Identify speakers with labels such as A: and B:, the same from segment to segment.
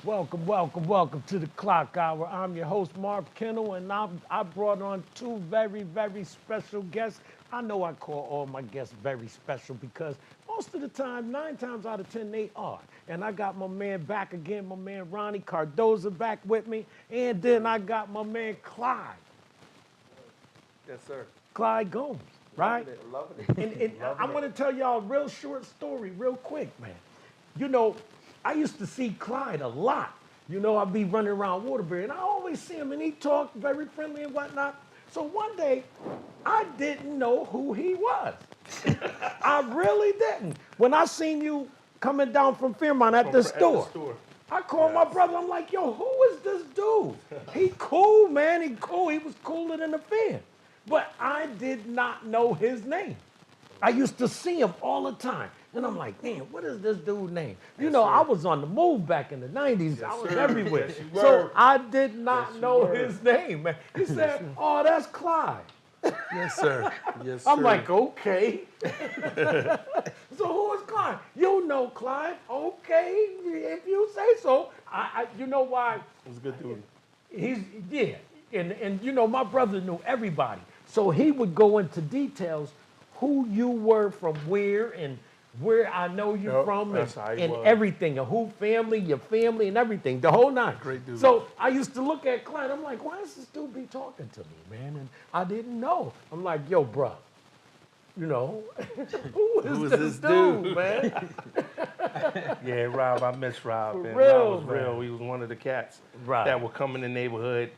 A: Welcome to the Clock Hour. I'm your host, Marv Kennel, and I brought on two very special guests. I know I call all my guests very special because most of the time, 9 times out of 10, they are. And I got my man back again, my man Ronnie Cardoza back with me, and then I got my man Clyde.
B: Yes, sir.
A: Clyde Gomes, right?
B: Loving it.
A: And I'm going to tell y'all a real short story real quick, man. You know, I used to see Clyde a lot. You know, I'd be running around Waterbury, and I always see him, and he talked very friendly and whatnot. So one day, I didn't know who he was. I really didn't. When I seen you coming down from Fairmont at the store, I called my brother. I'm like, yo, who is this dude? He cool, man. He cool. He was cooler than a fan. But I did not know his name. I used to see him all the time. And I'm like, man, what is this dude's name? You know, I was on the move back in the 90s. I was everywhere. So I did not know his name, man. He said, oh, that's Clyde.
B: Yes, sir. Yes, sir.
A: I'm like, okay. So who is Clyde? You know Clyde. Okay, if you say so. You know why?
B: It was a good dude.
A: And you know, my brother knew everybody. So he would go into details who you were from where and where I know you from and everything, and who family, your family, and everything, the whole nine.
B: Great dude.
A: So I used to look at Clyde, I'm like, why does this dude be talking to me, man? And I didn't know. I'm like, yo, bro, you know, who is this dude, man?
B: Yeah, Rob, I miss Rob.
A: For
B: and
A: real,
B: Rob was real. He was one of the cats
A: Right.
B: that would come in the neighborhood,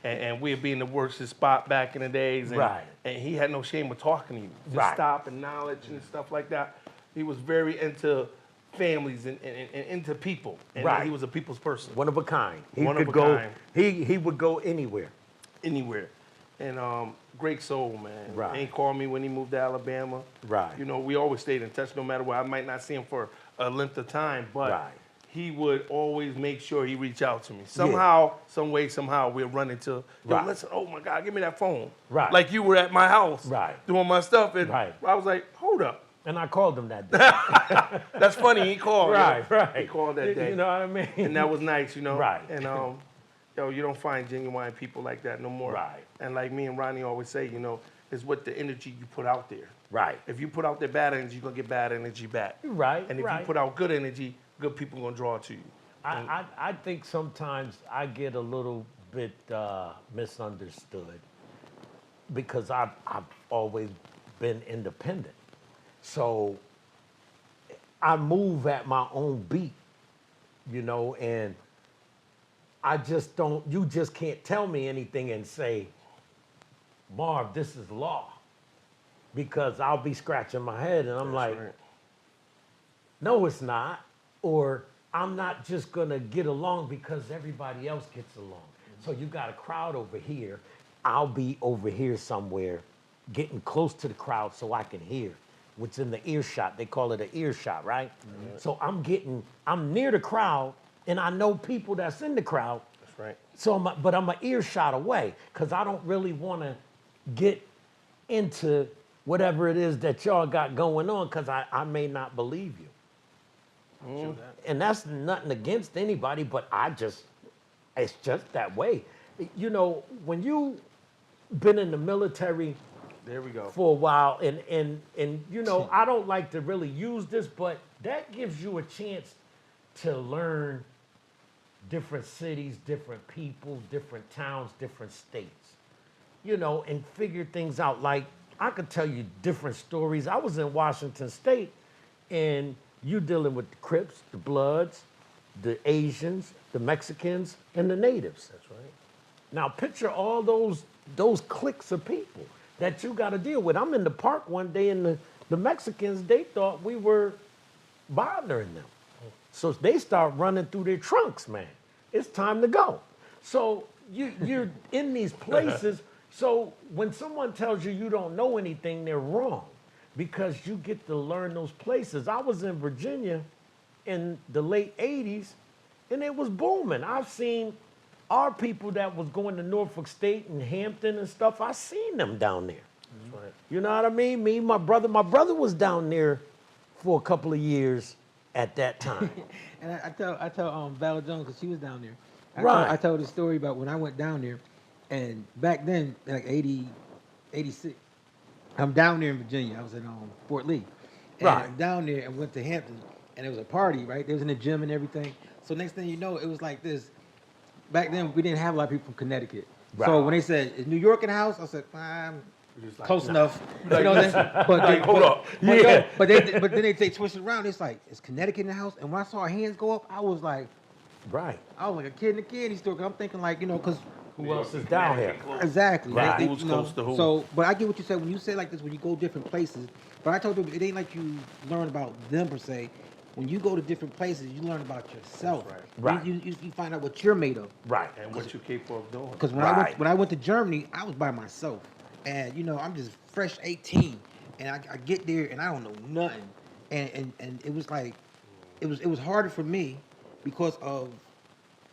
B: and we'd be in the worst spot back in the days. And,
A: Right.
B: And he had no shame of talking to you. Just
A: Right.
B: stop and knowledge and stuff like that. He was very into families and into people. And
A: Right.
B: he was a people's person.
A: One of a kind.
B: One of a kind.
A: He would go anywhere.
B: Anywhere. And great soul, man.
A: Right.
B: He called me when he moved to Alabama.
A: Right.
B: You know, we always stayed in touch no matter what. I might not see him for a length of time, but
A: Right.
B: he would always make sure he reached out to me. Somehow, some way, somehow, we'll run into, yo,
A: Right.
B: listen, oh my God, give me that phone.
A: Right.
B: Like you were at my house
A: Right.
B: doing my stuff. And
A: Right.
B: I was like, hold up.
A: And I called him that day.
B: That's funny, he called.
A: Right.
B: He called that day.
A: You know what I mean?
B: And that was nice, you know.
A: Right.
B: And yo, you don't find genuine people like that no more.
A: Right.
B: And like me and Ronnie always say, you know, it's what the energy you put out there.
A: Right.
B: If you put out the bad energy, you're gonna get bad energy back.
A: Right.
B: And if you put out good energy, good people gonna draw to you.
A: I think sometimes I get a little bit misunderstood because I've always been independent. So I move at my own beat, you know, and I just don't, you just can't tell me anything and say, Marv, this is law. Because I'll be scratching my head and I'm like,
B: right.
A: No, it's not. Or I'm not just gonna get along because everybody else gets along. So you got a crowd over here. I'll be over here somewhere getting close to the crowd so I can hear what's in the earshot. They call it an earshot, right? Mm-hmm. So I'm near the crowd and I know people that's in the crowd.
B: That's right.
A: So but I'm an earshot away because I don't really wanna get into whatever it is that y'all got going on because I may not believe you. And that's nothing against anybody, but it's just that way. You know, when you been in the military
B: There we go.
A: for a while, and you know, I don't like to really use this, but that gives you a chance to learn different cities, different people, different towns, different states, you know, and figure things out. Like, I could tell you different stories. I was in Washington State, and you're dealing with the Crips, the Bloods, the Asians, the Mexicans, and the natives.
B: That's right.
A: Now picture all those cliques of people that you got to deal with. I'm in the park one day, and the Mexicans, they thought we were bothering them. So they start running through their trunks, man. It's time to go. So you're in these places. So when someone tells you you don't know anything, they're wrong because you get to learn those places. I was in Virginia in the late 80s, and it was booming. I've seen our people that was going to Norfolk State and Hampton and stuff. I seen them down there.
B: That's right.
A: You know what I mean? My brother was down there for a couple of years at that time.
C: And I tell Vala Jones because she was down there.
A: Right.
C: I told the story about when I went down there, and back then like 80, 86, I'm down there in Virginia. I was in Fort Lee, and
A: Right.
C: I'm down there and went to Hampton, and it was a party. Right, they was in the gym and everything. So next thing you know, it was like this. Back then we didn't have a lot of people from Connecticut.
A: Right.
C: So when they said is New York in the house, I said
B: Just like,
C: close
B: nah.
C: enough. You know what I'm saying? But
B: Like, hold up.
C: But,
A: Yeah.
C: but then they twist it around. It's like, is Connecticut in the house? And when I saw hands go up, I was like a kid in the candy store. 'Cause I'm thinking like, because
A: Who else is down here?
C: exactly.
A: Right.
C: They,
B: Who's
C: you know,
B: close to who?
C: So, but I get what you said when you say like this, when you go different places. But I told you, it ain't like you learn about them per se. When you go to different places, you learn about yourself.
B: That's
A: right.
C: You find out what you're made of.
A: Right.
B: And what you're capable of doing.
C: Because
A: Right.
C: when I went to Germany, I was by myself, and I'm just fresh 18, and I get there and I don't know nothing, and it was like, it was harder for me because of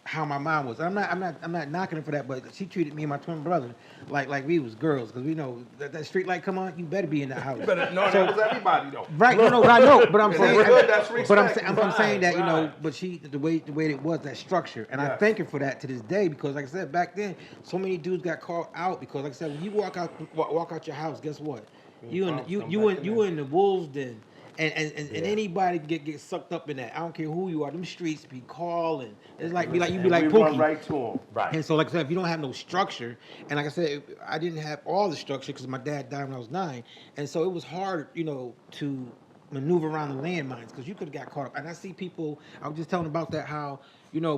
C: how my mom was. I'm not knocking her for that, but she treated me and my twin brother like we was girls, because we know that street light come on, you better be in that house.
B: That was everybody though.
C: Right, no, I know, but I'm
B: It's
C: saying,
B: good, that's
C: but
B: respect.
C: I'm saying that
A: Right.
C: but she the way it was, that structure, and I
B: Yes.
C: thank her for that to this day, because like I said, back then so many dudes got called out because like I said, when you walk out your house, guess what? You in the wolves den. And anybody get sucked up in that. I don't care who you are. Them streets be calling. It's like you be like
B: we run
C: Pookie.
B: right to them.
A: Right.
C: And so, like I said, if you don't have no structure, and like I said, I didn't have all the structure because my dad died when I was 9, and so it was hard, to maneuver around the landmines because you could have got caught up. And I see people. I was just telling about that how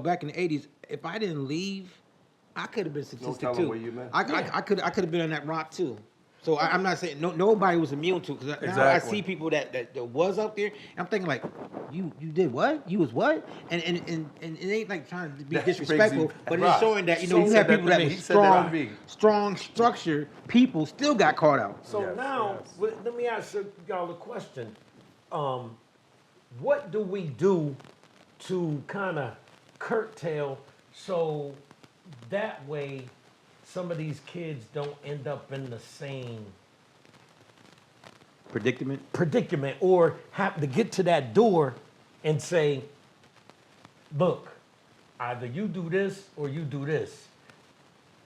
C: back in the '80s, if I didn't leave, I could have been statistic
B: telling
C: too.
B: where you been.
C: I could have been on that rock too. So I'm not saying nobody was immune to it, because now I
B: Exactly.
C: see people that was out there. And I'm thinking like, you did what? You was what? And it ain't like trying to be
B: That's
C: disrespectful,
B: crazy.
C: but
B: Right.
C: it's showing that
B: He
C: you
B: said
C: have
B: that
C: people
B: to
C: that
B: me.
C: was
B: He said that to me.
C: strong structure. People still got caught out.
A: So
B: Yes,
A: now,
B: yes.
A: let me ask y'all a question. What do we do to kind of curtail so that way some of these kids don't end up in the same predicament or have to get to that door and say, look, either you do this or you do this.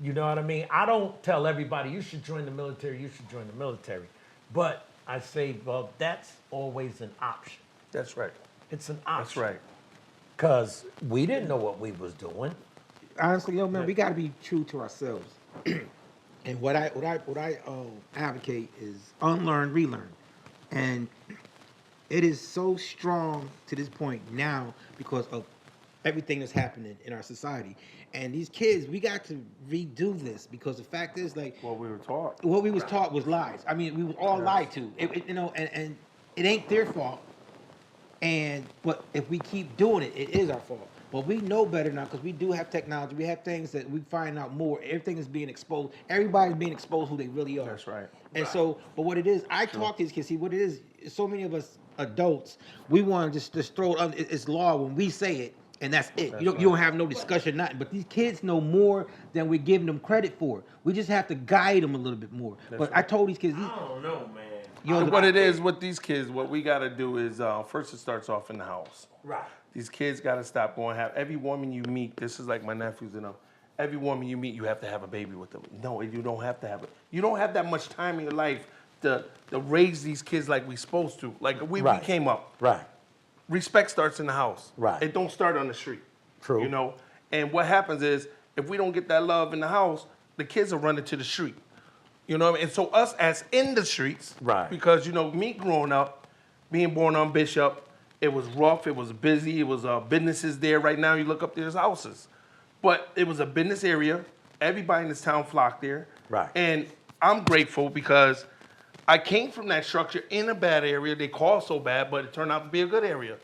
A: You know what I mean? I don't tell everybody you should join the military, you should join the military. But I say, well, that's always an option.
B: That's right.
A: It's an option.
B: That's right.
A: Because we didn't know what we was doing.
C: Honestly, man, we got to be true to ourselves. And what I advocate is unlearn, relearn, and it is so strong to this point now because of everything that's happening in our society. And these kids, we got to redo this, because the fact is, like,
B: What we were taught.
C: what we was taught was lies. I mean, we was all lied to. And it ain't their fault. But if we keep doing it, it is our fault. But we know better now because we do have technology. We have things that we find out more. Everything is being exposed. Everybody's being exposed who they really are.
B: That's right.
C: And so, but what it is, I talk to these kids. See, what it is, so many of us adults, we want to just throw it under. It's law when we say it, and that's it. You don't have no discussion, nothing. But these kids know more than we're giving them credit for. We just have to guide them a little bit more. But I told these kids,
A: I don't know, man.
B: What it is with these kids, what we got to do is first it starts off in the house.
A: Right.
B: These kids got to stop going have every woman you meet. This is like my nephews and them. Every woman you meet, you have to have a baby with them. No, you don't have to have it. You don't have that much time in your life to raise these kids like we supposed to. Like we came up.
A: Right.
B: Respect starts in the house.
A: Right.
B: It don't start on the street.
A: True.
B: You know? And what happens is, if we don't get that love in the house, the kids are running to the street. You know what I mean? And so us as in the streets,
A: Right.
B: because, me growing up, being born on Bishop, it was rough, it was busy, it was businesses there. Right now, you look up, there's houses. But it was a business area. Everybody in this town flocked there.
A: Right.
B: And I'm grateful because I came from that structure in a bad area. They called so bad, but it turned out to be a good area,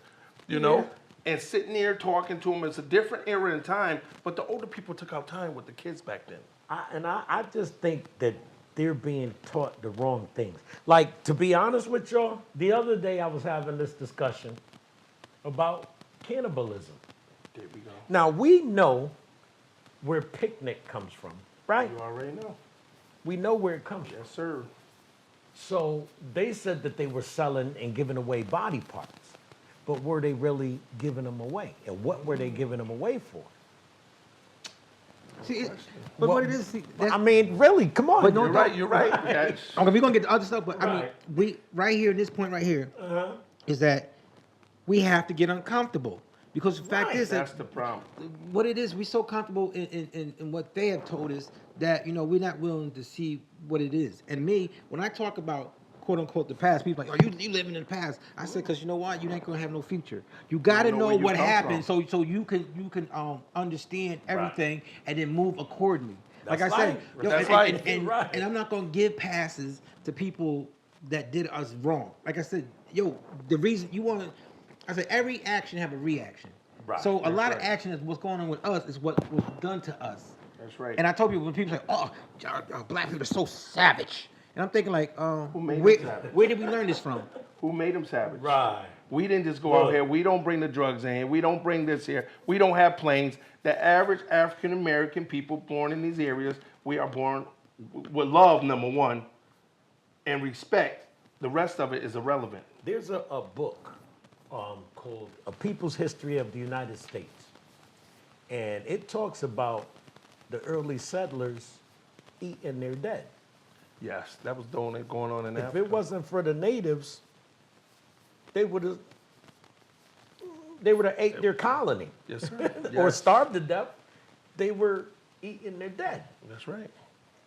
B: you know? And sitting there talking to them, it's a different era in time, but the older people took out time with the kids back then.
A: I just think that they're being taught the wrong things. Like, to be honest with y'all, the other day I was having this discussion about cannibalism.
B: There we go.
A: Now, we know where picnic comes from, right?
B: You already know.
A: We know where it comes from.
B: Yes, sir.
A: So they said that they were selling and giving away body parts. but were they really giving them away? And what were they giving them away for?
C: See, but
A: Well,
C: what it is, see, that's,
A: I mean, really, come on.
C: But no,
B: You're right. You're right. That's-
C: okay, we're gonna get the other stuff, but I mean,
A: Right.
C: we right here, this point right here, is that we have to get uncomfortable because the fact
A: Right.
C: is
B: That's
C: that
B: the problem.
C: what it is, we're so comfortable in what they have told us that we're not willing to see what it is. And me, when I talk about quote unquote the past, people like, oh, you living in the past. I said, because you know what, you ain't gonna have no future. You gotta
B: know
C: know
B: where you
C: what
B: come
C: happened
B: from.
C: so you can understand everything and then move accordingly. Like I
A: That's
C: said,
A: right.
B: That's
C: and,
B: right.
C: and
A: Right.
C: I'm not gonna give passes to people that did us wrong. Like I said, the reason you want to, I said every action have a reaction.
A: Right.
C: So a lot of
B: right.
C: action is what's going on with us is what was done to us.
B: That's right.
C: And I told people when people say, "Oh, black people are so savage," and I'm thinking like,
B: made
C: where,
B: them savage?
C: where did we learn this from?
B: Who made them savage?
A: Right.
B: We didn't just go out here. We don't bring the drugs in here. We don't bring this here. We don't have planes. The average African American people born in these areas, we are born with love, number one, and respect. The rest of it is irrelevant.
A: There's a book called A People's History of the United States. And it talks about the early settlers eating their dead.
B: Yes, that was going on in
A: If
B: Africa.
A: it wasn't for the natives, they would have ate their colony
B: Yes, sir.
A: or
B: Yes.
A: starved to death. They were eating their dead.
B: That's right.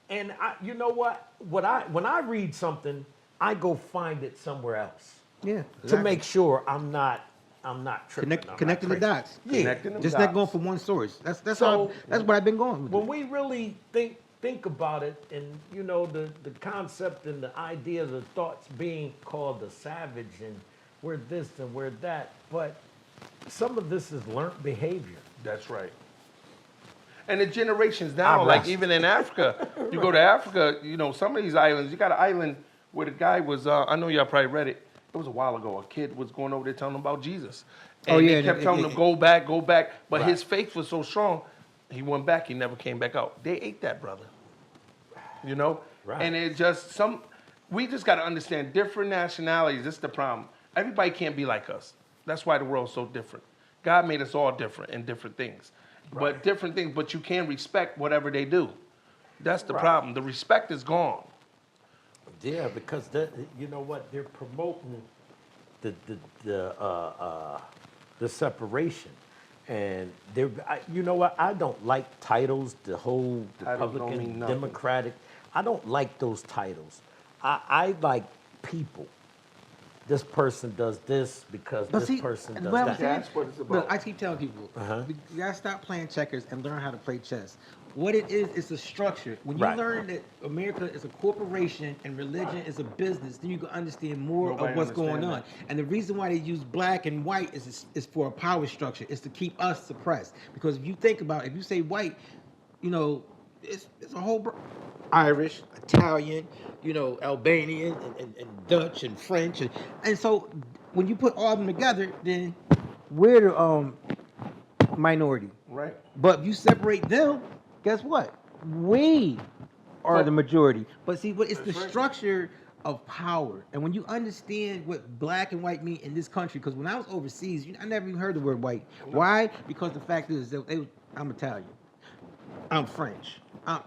A: And you know what? When I read something, I go find it somewhere else
C: Yeah,
A: to make sure I'm not tripping. I'm not
C: connecting the
A: crazy.
C: dots.
A: Yeah.
B: Connecting them
C: Just
B: dots.
C: not going from one source. That's
A: So-
C: that's what I've been going with.
A: When we really think about it, and the concept and the idea, the thoughts being called the savage, and we're this and we're that, but some of this is learned behavior.
B: That's right. And the generations now,
A: I
B: like
A: rest.
B: even in Africa, you go to Africa, some of these islands, you got an island where the guy was, I know y'all probably read it. It was a while ago. A kid was going over there telling him about Jesus. And
C: Oh, yeah,
B: they kept
C: yeah,
B: telling
C: yeah.
B: him, go back. But
A: Right.
B: his faith was so strong, he went back. He never came back out. They ate that brother.
A: Right.
B: And it just, we just got to understand different nationalities. This is the problem. Everybody can't be like us. That's why the world's so different. God made us all different in different things. But different things, but you can respect whatever they do. That's the
A: Right.
B: problem. The respect is gone.
A: Yeah, because you know what? They're promoting the separation, and you know what? I don't like titles. The whole
B: Titles don't
A: Republican,
B: mean nothing.
A: Democratic. I don't like those titles. I like people. This person does this because
C: But
A: this
C: see,
A: person does
C: what I'm
A: that.
C: saying-
B: That's what it's
C: Look,
B: about.
C: I keep telling people,
A: Uh-huh.
C: you gotta stop playing checkers and learn how to play chess. What it is a structure. When you
A: Right.
C: learn that America is a corporation and religion is a business, then you can understand more
B: Nobody
C: of what's going
B: understand
C: on. And the reason why they use black and white is for a power structure. It's to keep us suppressed. Because if you think about it, if you say white, it's a whole Irish, Italian, Albanian, and Dutch and French, and so when you put all of them together, then we're the minority.
B: Right.
C: But if you separate them, guess what? We are the majority. But see, it's the
B: That's right.
C: structure of power. And when you understand what black and white mean in this country, because when I was overseas, I never even heard the word white. Why? Because the fact is that I'm Italian. I'm French.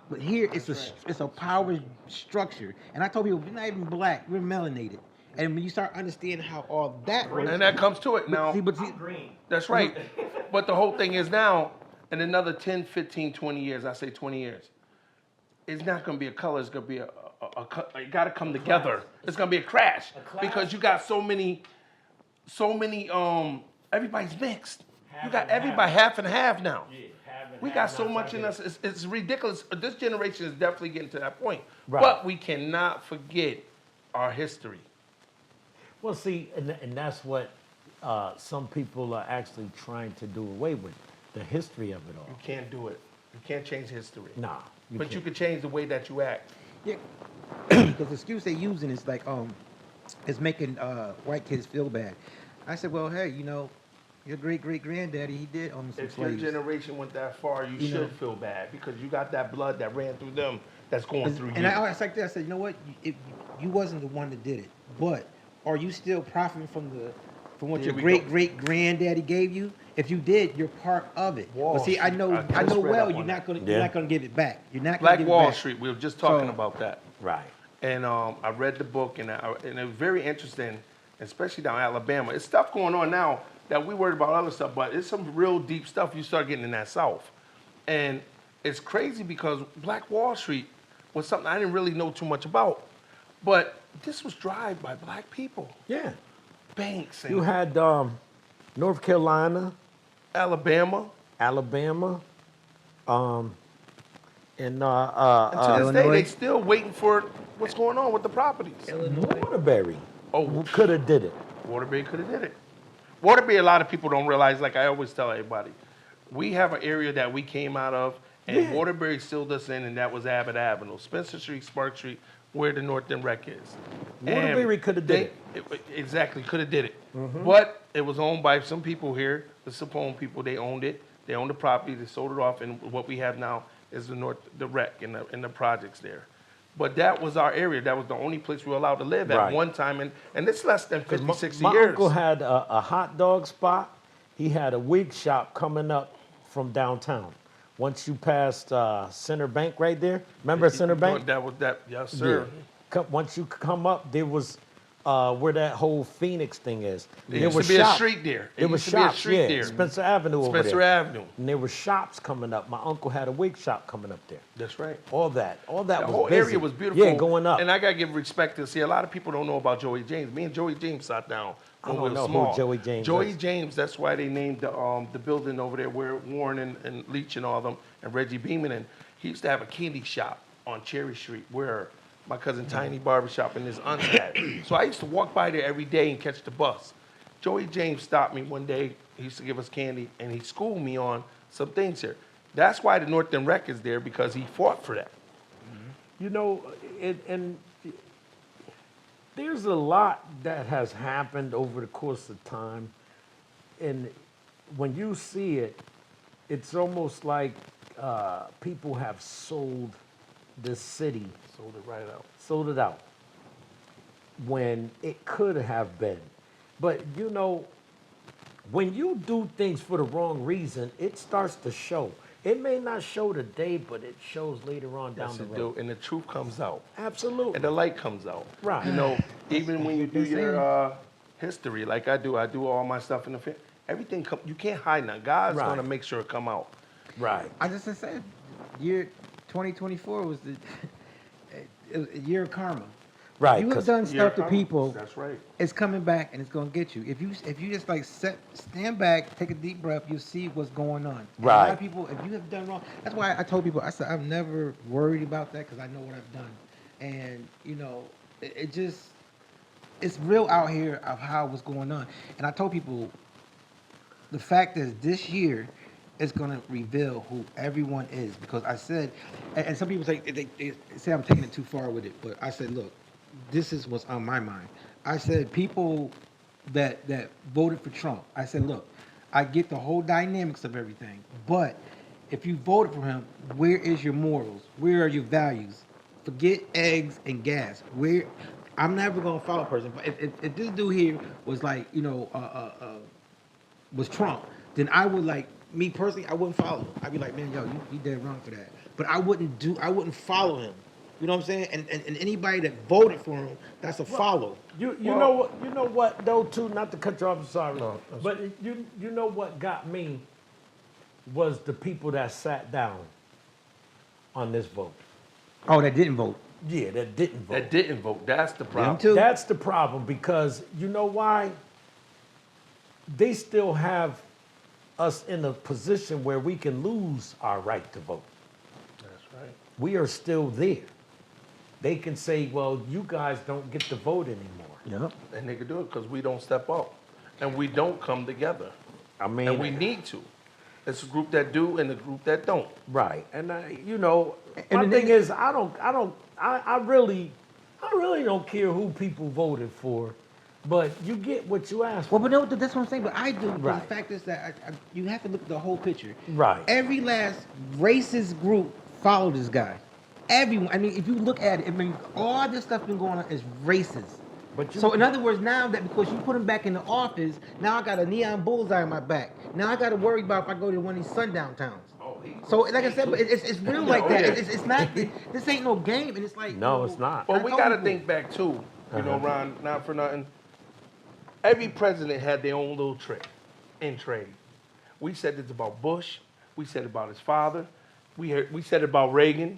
C: But here it's a power structure. And I told people, we're not even black, we're melanated. And when you start understanding how all that works,
B: And that comes to it now.
C: but see,
B: That's right. But the whole thing is now, in another 10, 15, 20 years, I say 20 years, it's not going to be a color. It's going to be it got to come together. It's going to be a crash. Because you got so many, everybody's mixed. You got everybody half and half now. We got so much in us. It's ridiculous. This generation is definitely getting to that point.
A: Right.
B: But we cannot forget our history.
A: Well, see, and that's what some people are actually trying to do away with, the history of it all.
B: You can't do it. You can't change history.
A: Nah.
B: But you
A: can't.
B: can change the way that you act.
C: yeah, because the excuse they're using is like, it's making white kids feel bad. I said, well, hey, your great-great-granddaddy, he did own some
B: If your
C: slaves.
B: generation went that far, you
C: You know.
B: should feel bad because you got that blood that ran through them that's going through
C: And
B: you.
C: I was like that. I said, you know what? You wasn't the one that did it, but are you still profiting from from what
B: Here
C: your
B: we
C: great
B: go.
C: great granddaddy gave you. If you did, you're part of it.
B: Wall
C: But see, I
B: Street.
C: know,
B: I
C: I
B: just
C: know
B: read
C: well
B: up
C: you're
B: on
C: not
B: that.
C: gonna,
A: Yeah.
C: you're not gonna give it back. You're not gonna
B: Black
C: give
B: Wall
C: it back.
B: Street. We were just talking
C: So-
B: about that.
A: Right.
B: And I read the book, and it was very interesting, especially down in Alabama. It's stuff going on now that we worried about other stuff, but it's some real deep stuff you start getting in that South. And it's crazy because Black Wall Street was something I didn't really know too much about. But this was driven by black people.
A: Yeah.
B: Banks and
A: You had North Carolina,
B: Alabama.
A: Alabama, and
B: And to this day,
C: Illinois.
B: they still waiting for what's going on with the properties.
A: Waterbury.
B: Oh,
A: Could have did it.
B: Waterbury could have did it. Waterbury, a lot of people don't realize, like I always tell everybody, we have an area that we came out of, and
A: Yeah.
B: Waterbury sealed us in, and that was Abbott Avenue, Spencer Street, Spark Street, where the North End Rec is.
A: Waterbury
B: And
A: coulda did
B: Exactly, could have did it. But it was owned by some people here, the Sapone people. They owned it. They owned the property. They sold it off, and what we have now is the rec and the projects there. But that was our area. That was the only place we were allowed to live at
A: Right.
B: one time, and it's less than 50, 60
A: My
B: years.
A: uncle had a hot dog spot. He had a wig shop coming up from downtown. Once you passed Center Bank right there, remember Center Bank?
B: That was that, yes, sir.
A: Once you come up, there was where that whole Phoenix thing is.
B: There used to be a street there.
A: There was shops, yeah.
B: there.
A: Spencer Avenue over
B: Spencer
A: there.
B: Avenue.
A: And there were shops coming up. My uncle had a wig shop coming up there.
B: That's right.
A: All that
B: The
A: was
B: whole
A: busy.
B: area was beautiful.
A: Yeah, going up.
B: And I gotta give respect to see a lot of people don't know about Joey James. Me and Joey James sat down
A: I
B: when
A: don't
B: we were
A: know who
B: small.
A: Joey James
B: Joey
A: is.
B: James. That's why they named the building over there where Warren and Leach and all of them and Reggie Beeman, and he used to have a candy shop on Cherry Street where my cousin Tiny Barbershop and his aunt had. So I used to walk by there every day and catch the bus. Joey James stopped me one day. He used to give us candy, and he schooled me on some things here. That's why the North End Rec is there, because he fought for that.
A: You know, and there's a lot that has happened over the course of time. And when you see it, it's almost like people have sold this city,
B: Sold it right out.
A: sold it out, when it could have been. But you know, when you do things for the wrong reason, it starts to show. It may not show today, but it shows later on down
B: Yes,
A: the
B: it
A: road.
B: do, and the truth comes out.
A: Absolutely.
B: And the light comes out.
A: Right.
B: You know, even when you do
C: That's
B: your history, like I do all my stuff in the film. Everything you can't hide now. God's
A: Right.
B: gonna make sure it come out.
A: Right.
C: I just said, year 2024 was the it was a year of karma.
A: Right.
C: You have
A: 'cause-
C: done stuff to
B: Yeah,
C: people.
B: That's right.
C: It's coming back and it's gonna get you. If you just like stand back, take a deep breath, you'll see what's going on. And a lot
A: Right.
C: of people, if you have done wrong, that's why I told people, I said I'm never worried about that because I know what I've done, and you know, it just it's real out here of how what's going on. And I told people, the fact is this year is going to reveal who everyone is, because I said, and some people say they say I'm taking it too far with it, but I said, look, this is what's on my mind. I said people that voted for Trump. I said, look, I get the whole dynamics of everything, but if you voted for him, where is your morals? Where are your values? Forget eggs and gas. Where I'm never gonna follow a person. But if this dude here was like, you know, was Trump, then I would, like, me personally, I wouldn't follow him. I'd be like, man, yo, you dead wrong for that. But I wouldn't follow him. You know what I'm saying? And anybody that voted for him, that's a follow.
A: You
B: Well-
A: know what though too, not to cut you off, I'm sorry.
B: No, that's-
A: But you know what got me was the people that sat down on this vote.
C: Oh, that didn't vote.
A: Yeah, that didn't vote.
B: That didn't vote. That's the problem.
C: too.
A: That's the problem, because you know why? They still have us in a position where we can lose our right to vote.
B: That's right.
A: We are still there. They can say, well, you guys don't get to vote anymore.
C: Yep.
B: And they can do it because we don't step up, and we don't come together,
A: I mean,
B: and we need to. It's a group that do and a group that don't.
A: right. And you know,
C: And
A: my
C: the
A: thing
C: thing-
A: is, I really don't care who people voted for, but you get what you ask for.
C: Well, but no, that's what I'm saying. But I do. But
A: Right.
C: the fact is that you have to look at the whole picture.
A: Right.
C: Every last racist group followed this guy. Everyone. I mean, if you look at it, I mean, all this stuff been going on is racist.
A: But you,
C: So in other words, now that because you put him back in the office, now I got a neon bullseye on my back. Now I got to worry about if I go to one of these sundown towns. So like I said, but it's real like that. It's not. This ain't no game, and it's like
A: No, it's not.
B: But
C: I
B: we
C: told
B: got to
C: people.
B: think back too. You know, Ron, not for nothing. Every president had their own little trick in trade. We said this about Bush. We said about his father. We said about Reagan.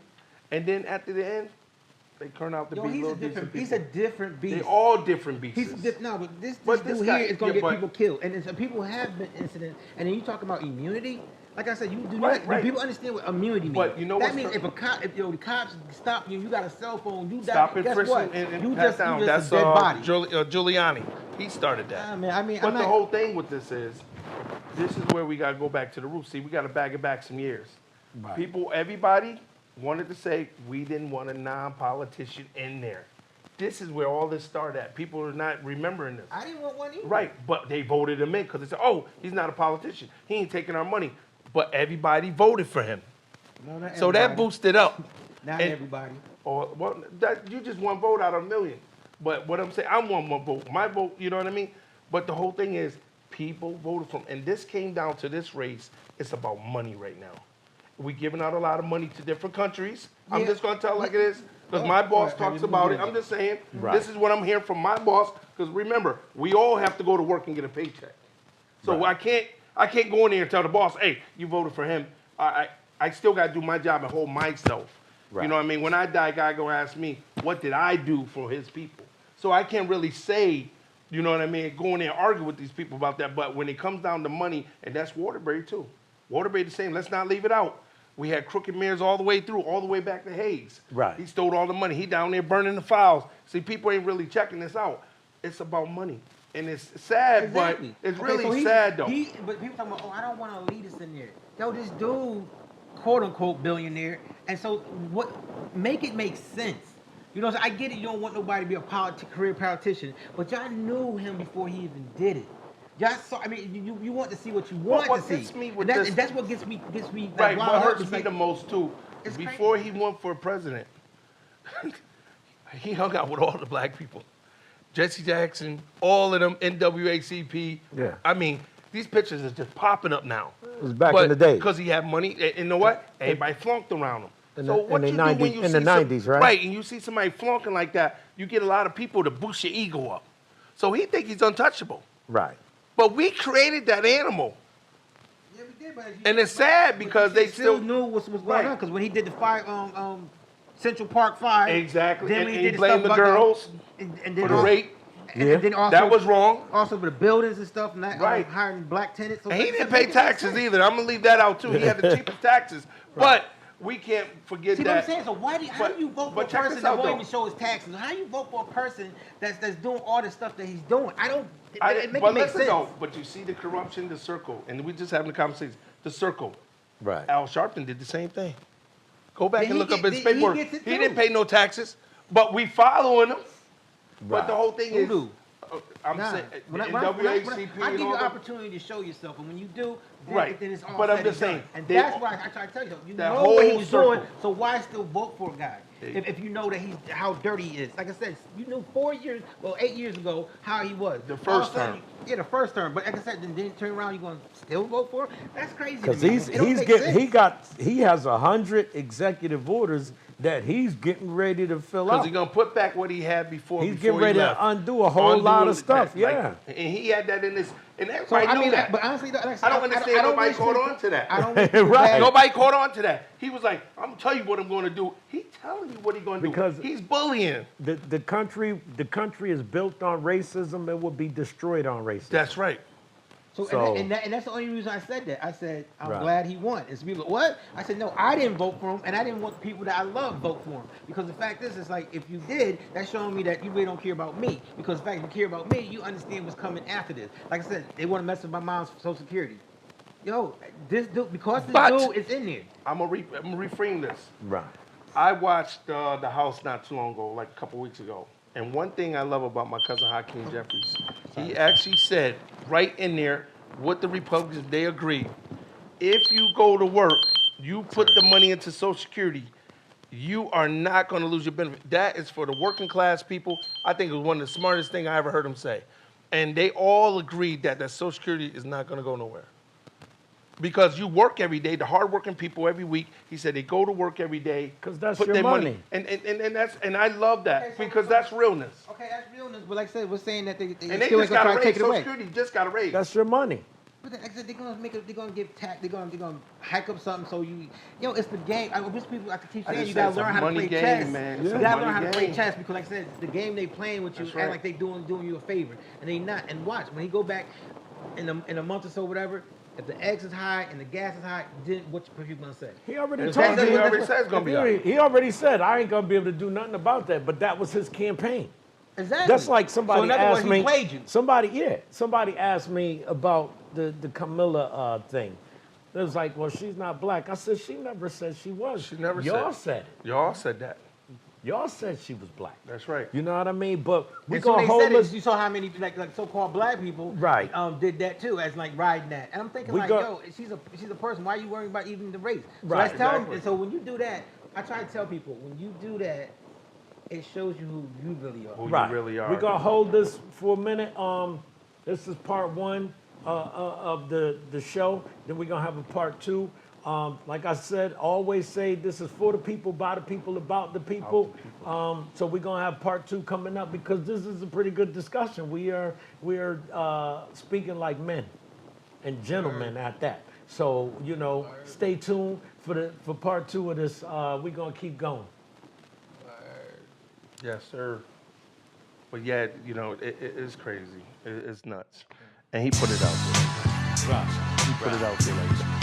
B: And then at the end, they turn out to be little decent people.
C: He's a different beast.
B: They're all different beasts.
C: He's no, but this
B: This
C: dude
B: guy-
C: here is gonna
B: yeah,
C: get
B: but-
C: people killed, and some people have been incidents. And then you talk about immunity. Like I said, you do
B: Right,
C: not.
B: right.
C: Do people understand what immunity means?
B: But you know
C: that
B: what's
C: means
B: the-
C: if the cops stop you, you got a cell phone, you
B: Stop
C: die.
B: it,
C: Guess
B: frisk
C: what?
B: and
C: You
B: pass
C: just
B: down.
C: you just
B: That's
C: a dead body.
B: Giuliani. He started that.
C: I mean,
B: But
C: I'm
B: the
C: not-
B: whole thing with this is where we got to go back to the roots. See, we got to bag it back some years.
A: Right.
B: Everybody wanted to say we didn't want a non-politician in there. This is where all this started at. People are not remembering this.
C: I didn't want one either.
B: Right, but they voted him in because they said, oh, he's not a politician. He ain't taking our money. But everybody voted for him.
C: No, not
B: So that
C: everybody.
B: boosted up.
C: Not
B: and-
C: everybody.
B: Or well, that you just one vote out of a million. But what I'm saying, I'm one vote. My vote, you know what I mean? But the whole thing is, people voted for him, and this came down to this race. It's about money right now. We giving out a lot of money to different countries. I'm
C: Yeah.
B: just gonna tell like it is, because
C: Oh,
B: my boss
C: right,
B: talks
C: I
B: about
C: didn't
B: it. I'm just saying,
A: Right.
B: this is what I'm hearing from my boss. Because remember, we all have to go to work and get a paycheck. So
A: Right.
B: I can't go in there and tell the boss, hey, you voted for him. I still got to do my job and hold myself.
A: Right.
B: You know what I mean? When I die, God gonna ask me, what did I do for his people? So I can't really say, you know what I mean, go in there and argue with these people about that. But when it comes down to money, and that's Waterbury too. Waterbury the same. Let's not leave it out. We had crooked mayors all the way through, all the way back to Hayes.
A: Right.
B: He stole all the money. He down there burning the files. See, people ain't really checking this out. It's about money. And it's sad,
C: Exactly.
B: but it's
C: Okay,
B: really
C: so he-
B: sad though.
C: But people talking about, oh, I don't want to lead us in there. Yo, this dude, quote unquote billionaire, and so what? Make it make sense. You know, what I'm saying? I get it. You don't want nobody to be a career politician, but y'all knew him before he even did it. Y'all saw. I mean, you want to see what you want
B: what
C: to see.
B: gets me with
C: and,
B: this-
C: and that's what gets me. Like,
B: Right,
C: wild
B: what
C: up.
B: hurts
C: It's
B: me
C: like-
B: the most too,
C: It's
B: before
C: crazy.
B: he went for president, he hung out with all the black people. Jesse Jackson, all of them, NWACP.
A: Yeah.
B: I mean, these pictures are just popping up now.
A: It was back in the day.
B: Because he had money, and you know what? Everybody flunked around him.
A: In
B: So
A: the-
B: what
A: in the
B: you do
A: 90s
B: when you
A: in
B: see
A: the 90s, right?
B: Right, and you see somebody flunking like that, you get a lot of people to boost your ego up. So he think he's untouchable.
A: Right.
B: But we created that animal.
C: Yeah, we did, but as you-
B: And it's sad
C: but
B: because
C: you
B: they
C: still
B: still-
C: knew what's going
B: Right.
C: on because when he did the fire, Central Park fire,
B: Exactly.
C: Then
B: And
C: when
B: he
C: did
B: blamed
C: stuff
B: the
C: about
B: girls
C: and
B: for
C: then
B: the
C: also-
B: rape.
C: And
A: Yeah.
C: then also,
B: That was wrong.
C: Also with the buildings and stuff, not
B: Right.
C: hiring black tenants. So
B: And he
C: like I
B: didn't
C: said,
B: pay
C: make it make
B: taxes
C: sense.
B: either. I'm gonna leave that out too. He had the cheapest taxes. But we can't forget
C: See
B: that.
C: what I'm saying? So how
B: But-
C: do you vote for
B: but
C: a
B: check
C: person
B: this
C: that
B: out,
C: won't
B: though.
C: even show his taxes? How do you vote for a person that's doing all the stuff that he's doing? I don't.
B: I-
C: It make
B: but
C: it make
B: listen
C: sense.
B: though, but you see the corruption, the circle, and we just having a conversation. The circle.
A: Right.
B: Al Sharpton did the same thing. Go back
C: Yeah,
B: and
C: he
B: look up
C: get-
B: his
C: he
B: paperwork.
C: gets it
B: He
C: too.
B: didn't pay no taxes, but we following him. But
A: Right.
B: the whole thing
C: Who
B: is,
C: do?
B: I'm
C: Nah.
B: saying,
C: When I
B: NWACP
C: give
B: and
C: you
B: all
C: an
B: that.
C: opportunity to show yourself, and when you do, then,
B: Right.
C: then it's all
B: But I'm
C: said
B: just
C: and done.
B: saying,
C: And
B: they-
C: that's why I try to tell you, you
B: that
C: know what he
B: whole
C: was
B: circle.
C: doing, so why still vote for a guy? If you know that he's how dirty he is. Like I said, you knew 8 years ago how he was.
B: The
C: All of a
B: first
C: sudden,
B: term.
C: Yeah, the first term. But like I said, then turn around, you're going to still vote for him? That's crazy. to
A: Because
C: me.
A: he's
C: It don't make
A: getting
C: sense.
A: he has 100 executive orders that he's getting ready to fill
B: Because
A: out.
B: he's gonna put back what he had before.
A: He's
B: before
A: getting ready
B: he
A: to
B: left.
A: undo a whole lot of stuff.
B: Like,
A: Yeah.
B: and he had that in his, and
C: So
B: everybody
C: I
B: knew
C: mean,
B: that.
C: but honestly, like I said,
B: I don't understand nobody
C: wish
B: caught
C: people-
B: on to that.
C: I don't wish people
A: Right.
C: bad.
B: Nobody caught on to that. He was like, I'm gonna tell you what I'm gonna do. He telling you what he's gonna do.
A: Because-
B: he's bullying.
A: The country is built on racism and will be destroyed on racism.
B: That's right.
A: So-
C: And that's the only reason I said that. I said, I'm
A: Right.
C: glad he won. It's people, what? I said, no, I didn't vote for him, and I didn't want the people that I love vote for him. Because the fact is, it's like, if you did, that's showing me that you really don't care about me. Because the fact if you care about me, you understand what's coming after this. Like I said, they want to mess with my mom's Social Security. Yo, this dude, because this
B: But-
C: dude is in there.
B: I'm gonna reframe this.
A: Right.
B: I watched the House not too long ago, like a couple weeks ago. And one thing I love about my cousin Hakeem Jeffries, he actually said right in there what the Republicans, they agreed. If you go to work, you put the money into Social Security, you are not going to lose your benefit. That is for the working class people. I think it was one of the smartest things I ever heard him say. And they all agreed that Social Security is not going to go nowhere. Because you work every day, the hardworking people every week, he said they go to work every day.
A: 'Cause that's
B: put
A: your
B: their
A: money.
B: And I love that
C: Okay, so-
B: because that's realness.
C: Okay, that's realness. But like I said, we're saying that they
B: And they
C: still
B: just
C: ain't gonna
B: got
C: try
B: a
C: to
B: raise.
C: take it
B: Social
C: away.
B: Security just got a raise.
A: That's your money.
C: But like I said, they're gonna give tax. They're gonna hike up something so it's the game. I wish people, I keep
B: I
C: saying
B: just
C: you
B: said
C: gotta
B: it's a
C: learn how to
B: money
C: play
B: game,
C: chess.
B: man.
C: You
B: It's a
C: gotta learn
B: money
C: how to play
B: game.
C: chess because, like I said, the game they playing with you
B: That's
C: act
B: right.
C: like they doing you a favor, and they not. And watch when he go back in a month or so, whatever. If the eggs is high and the gas is high, then what you gonna say?
A: He already
B: It's
A: told
B: gonna be-
A: you.
B: he already said it's gonna be high.
A: He already said I ain't gonna be able to do nothing about that. But that was his campaign.
C: Exactly.
A: That's like somebody
C: So in other
A: asked
C: words,
A: me.
C: he played you.
A: Somebody asked me about the Camilla thing. It was like, well, she's not black. I said she never said she was.
B: She never
A: Y'all
B: said.
A: said it.
B: Y'all said that.
A: Y'all said she was black.
B: That's right.
A: You know what I mean? But we
C: And so
A: gonna
C: they
A: hold
C: said
A: us.
C: it, you saw how many like so-called black people
A: Right.
C: did that too, as like riding that. And I'm thinking
A: We
C: like,
A: go-
C: yo, she's a person. Why are you worrying about even the race? So
A: Right,
C: let's tell
B: exactly.
C: them. So when you do that, I try to tell people when you do that, it shows you who you really are.
B: Who
A: Right.
B: you really are.
A: We're gonna hold this for a minute. This is part one of the show. Then we're gonna have a part two. Like I said, always say this is for the people, by the people, about the people. So we're gonna have part two coming up because this is a pretty good discussion. We are speaking like men and gentlemen at that. So stay tuned for part two of this. We're gonna keep going.
B: Yes, sir. But yeah, it's crazy. It's nuts. And he put it out there.
A: Right.
B: He put it out there like that.